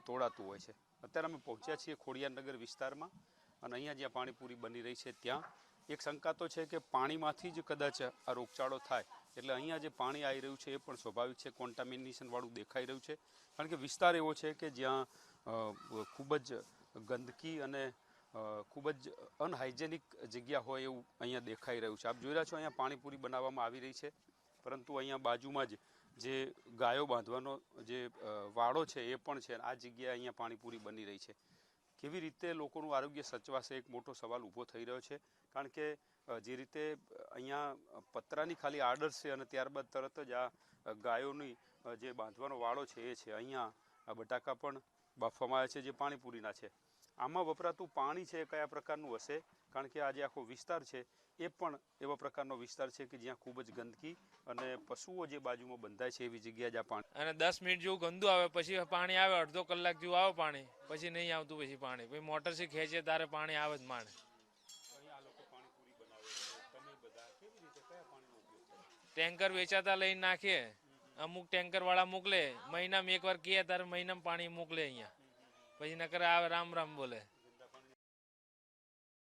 તોડાતું હોય છે। અત્યારે અમે પહોંચ્યા છીએ ખોડિયારનગર વિસ્તારમાં અને અહીંયા જ્યાં પાણીપુરી બની રહી છે ત્યાં એક શંકા તો છે કે પાણીમાંથી જ કદાચ આ રોગચાળો થાય, એટલે અહીંયા જે પાણી આવી રહ્યું છે એ પણ સ્વાભાવિક છે, કોન્ટામિનેશનવાળું દેખાઈ રહ્યું છે, કારણ કે વિસ્તાર એવો છે કે જ્યાં ખૂબ જ ગંદકી અને ખૂબ જ અનહાઇજેનિક જગ્યા હોય એવું અહીંયા દેખાઈ રહ્યું છે। આપ જોઈ રહ્યા છો અહીંયા પાણીપુરી બનાવવામાં આવી રહી છે, પરંતુ અહીંયા બાજુમાં જ જે ગાયો બાંધવાનો જે વાડો છે એ પણ છે। આ જગ્યાએ અહીંયા પાણીપુરી બની રહી છે। કેવી રીતે લોકોનું આરોગ્ય સચવાશે એક મોટો સવાલ ઊભો થઈ રહ્યો છે, કારણ કે જે રીતે અહીંયા પતરાની ખાલી આડર છે અને ત્યારબાદ તરત જ આ ગાયોની જે બાંધવાનો વાડો છે એ છે। અહીંયા બટાકા પણ બાફવામાં આવે છે જે પાણીપુરીના છે। આમાં વપરાતું પાણી છે કયા પ્રકારનું હશે, કારણ કે આ જે આખો વિસ્તાર છે એ પણ એવા પ્રકારનો વિસ્તાર છે કે જ્યાં ખૂબ જ ગંદકી અને પશુઓ જે બાજુમાં બંધાય છે એવી જગ્યાએ જ આ પાણી અને 10 મિનિટ જેવું ગંદુ આવે, પછી પાણી આવે, અડધો કલાક જેવું આવે પાણી, પછી નહીં આવતું, પછી પાણી પછી મોટરથી ખેંચે ત્યારે પાણી આવે જ માંડ। ટેન્કર વેચાતા લઈને નાખીએ, અમુક ટેન્કર વાળા મોકલે, મહિનામાં એકવાર કહે ત્યારે મહિનામાં પાણી મોકલે અહીંયા, પછી નકર આવે રામ રામ બોલે।